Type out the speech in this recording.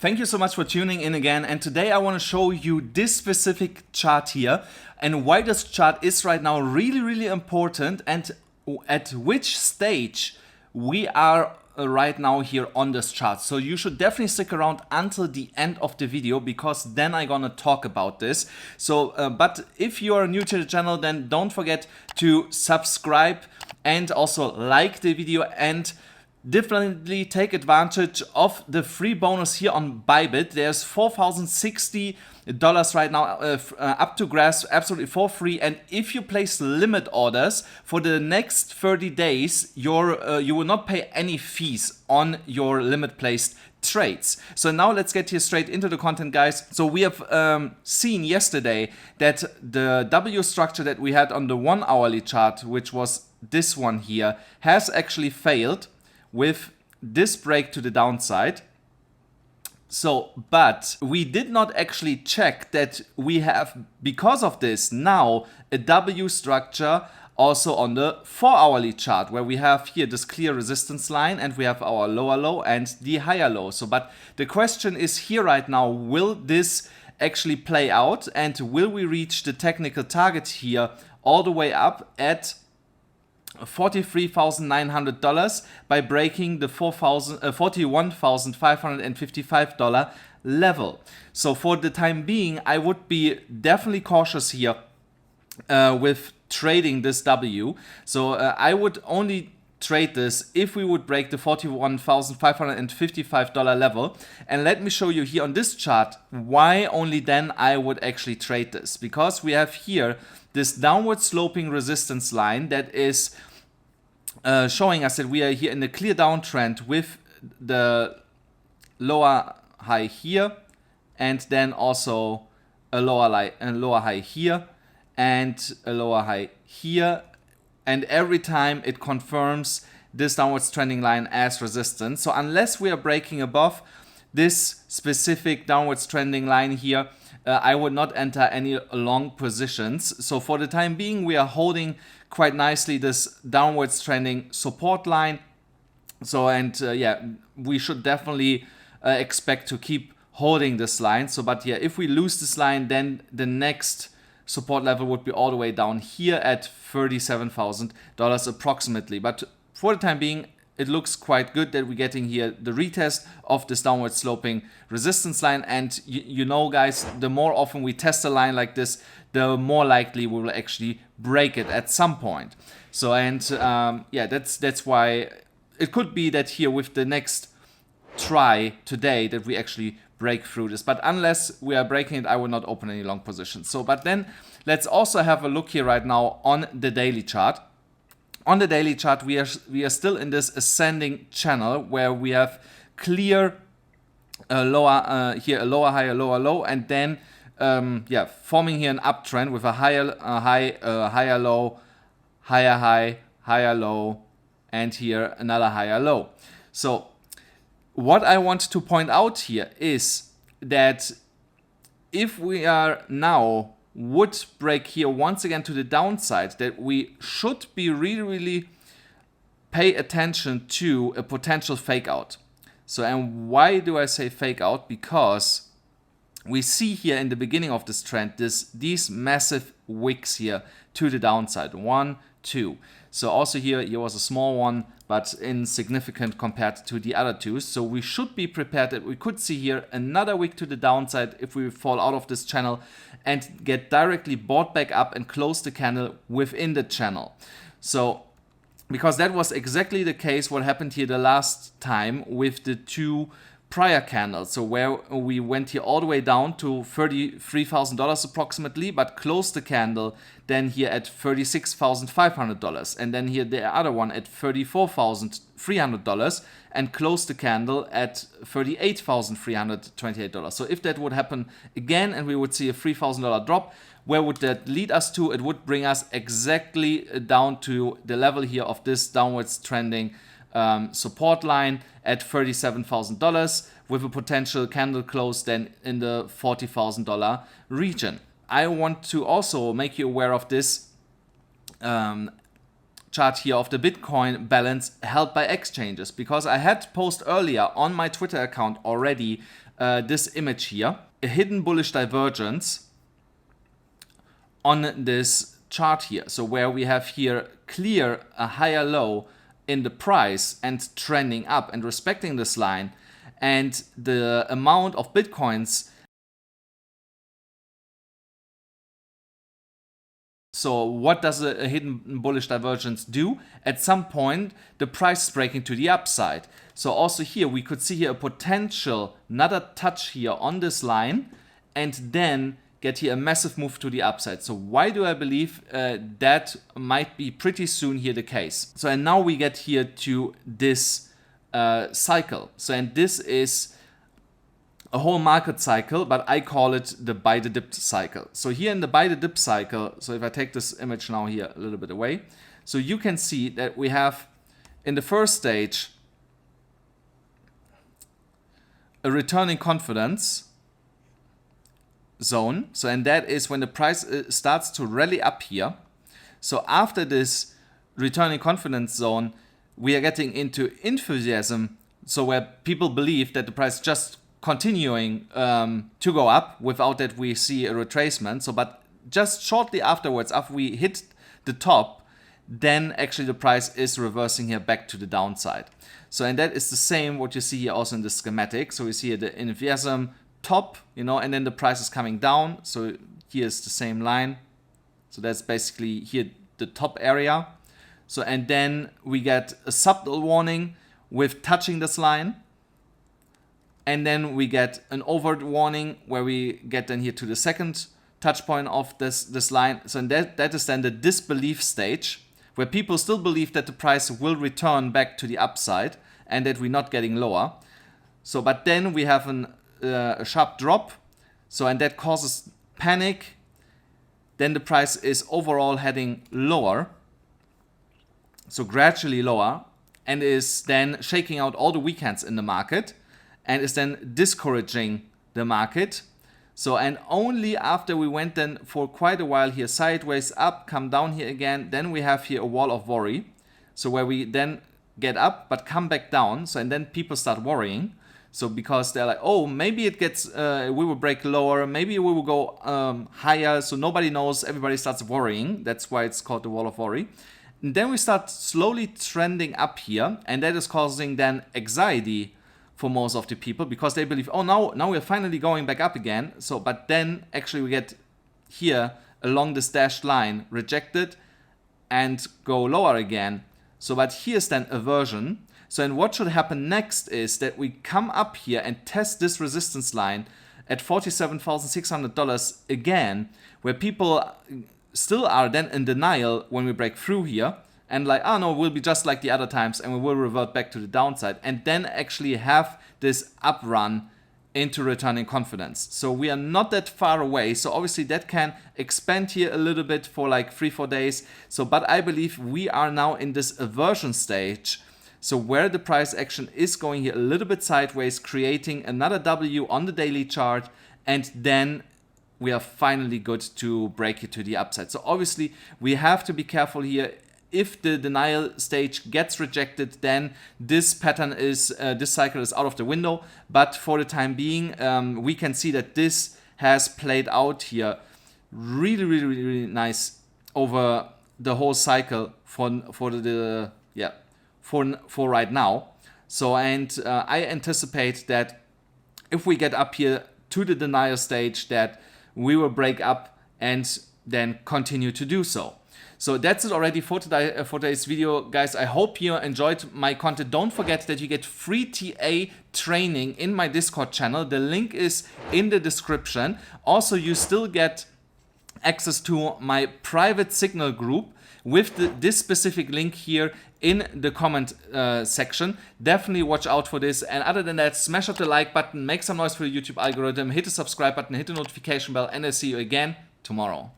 Thank you so much for tuning in again, and today I want to show you this specific chart here and why this chart is right now really important and at which stage we are right now here on this chart. So you should definitely stick around until the end of the video because then I'm gonna talk about this. So but if you are new to the channel, then don't forget to subscribe and also like the video, and definitely take advantage of the free bonus here on BYBIT. There's $4,060 right now up to grasp absolutely for free, and if you place limit orders for the next 30 days, you will not pay any fees on your limit placed trades. So now let's get here straight into the content, guys. So we have seen yesterday that the W structure that we had on the 1 hourly chart, which was this one here, has actually failed with this break to the downside. So, but we did not actually check that we have, because of this, now a W structure also on the 4 hourly chart, where we have here this clear resistance line and we have our lower low and the higher low. So, but the question is here right now, will this actually play out and will we reach the technical target here all the way up at $43,900 by breaking the $41,555 level. So for the time being, I would be definitely cautious here with trading this W. So I would only trade this if we would break the $41,555 level. And let me show you here on this chart why only then I would actually trade this, because we have here this downward sloping resistance line that is showing us that we are here in a clear downtrend with the lower high here, and then also a lower high here and a lower high here, and every time it confirms this downwards trending line as resistance. So unless we are breaking above this specific downwards trending line here, I would not enter any long positions. So for the time being, we are holding quite nicely this downwards trending support line. So yeah, we should definitely expect to keep holding this line. So but yeah, if we lose this line, then the next support level would be all the way down here at $37,000 approximately. But for the time being, it looks quite good that we're getting here the retest of this downward sloping resistance line. And you know, guys, the more often we test a line like this, the more likely we will actually break it at some point. So yeah, that's why it could be that here with the next try today that we actually break through this. But unless we are breaking it, I will not open any long positions. So but then let's also have a look here right now on the daily chart. On the daily chart, we are still in this ascending channel where we have clear lower here, a lower high, a lower low, and then yeah, forming here an uptrend with a higher higher low, higher high, higher low, and here another higher low. So what I want to point out here is that if we are now would break here once again to the downside, that we should be really pay attention to a potential fake out. So, and why do I say fake out? Because we see here in the beginning of this trend these massive wicks here to the downside, 1, 2. So also here was a small one, but insignificant compared to the other two. So we should be prepared that we could see here another wick to the downside if we fall out of this channel and get directly bought back up and close the candle within the channel. So because that was exactly the case what happened here the last time with the two prior candles. So where we went here all the way down to $33,000 approximately, but closed the candle then here at $36,500, and then here the other one at $34,300 and closed the candle at $38,328. So if that would happen again and we would see a $3,000 drop, where would that lead us to? It would bring us exactly down to the level here of this downwards trending support line at $37,000 with a potential candle close then in the $40,000 region. I want to also make you aware of this chart here of the Bitcoin balance held by exchanges, because I had posted earlier on my Twitter account already this image here, a hidden bullish divergence on this chart here. So where we have here clear a higher low in the price and trending up and respecting this line, and the amount of Bitcoins. So what does a hidden bullish divergence do? At some point, the price is breaking to the upside. So also here, we could see here a potential, another touch here on this line, and then get here a massive move to the upside. So why do I believe that might be pretty soon here the case? So and now we get here to this cycle. So and this is a whole market cycle, but I call it the buy the dip cycle. So here in the buy the dip cycle, so if I take this image now here a little bit away, so you can see that we have in the first stage a returning confidence zone. So and that is when the price starts to rally up here. So after this returning confidence zone, we are getting into enthusiasm. So where people believe that the price just continuing to go up without that we see a retracement. So but just shortly afterwards, after we hit the top, then actually the price is reversing here back to the downside. So and that is the same what you see here also in the schematic. So we see here the enthusiasm top, you know, and then the price is coming down. So here's the same line. So that's basically here the top area. So and then we get a subtle warning with touching this line. And then we get an overt warning where we get then here to the second touch point of this line. So that is then the disbelief stage, where people still believe that the price will return back to the upside and that we're not getting lower. So but then we have a sharp drop. So and that causes panic. Then the price is overall heading lower. So gradually lower, and is then shaking out all the weekends in the market, and is then discouraging the market. So and only after we went then for quite a while here sideways up, come down here again, then we have here a wall of worry. So where we then get up but come back down. So and then people start worrying. So because they're like, oh, maybe it gets, we will break lower, maybe we will go higher. So nobody knows, everybody starts worrying. That's why it's called the wall of worry. And then we start slowly trending up here, and that is causing then anxiety for most of the people, because they believe, oh, now we're finally going back up again. So but then actually we get here along this dashed line rejected and go lower again. So but here's then aversion. So and what should happen next is that we come up here and test this resistance line at $47,600 again, where people still are then in denial when we break through here. And like, oh no, we'll be just like the other times and we will revert back to the downside, and then actually have this up run into returning confidence. So we are not that far away. So obviously that can expand here a little bit for like 3-4 days. So but I believe we are now in this aversion stage. So where the price action is going here a little bit sideways, creating another W on the daily chart, and then we are finally good to break it to the upside. So obviously we have to be careful here. If the denial stage gets rejected, then this pattern is, this cycle is out of the window. But for the time being, we can see that this has played out here really nice over the whole cycle for right now. So and I anticipate that if we get up here to the denial stage, that we will break up and then continue to do so. So that's it already for today's video, guys. I hope you enjoyed my content. Don't forget that you get free TA training in my Discord channel. The link is in the description. Also, you still get access to my private Signal group with this specific link here in the comment section. Definitely watch out for this. And other than that, smash up the like button, make some noise for the YouTube algorithm, hit the subscribe button, hit the notification bell, and I'll see you again tomorrow.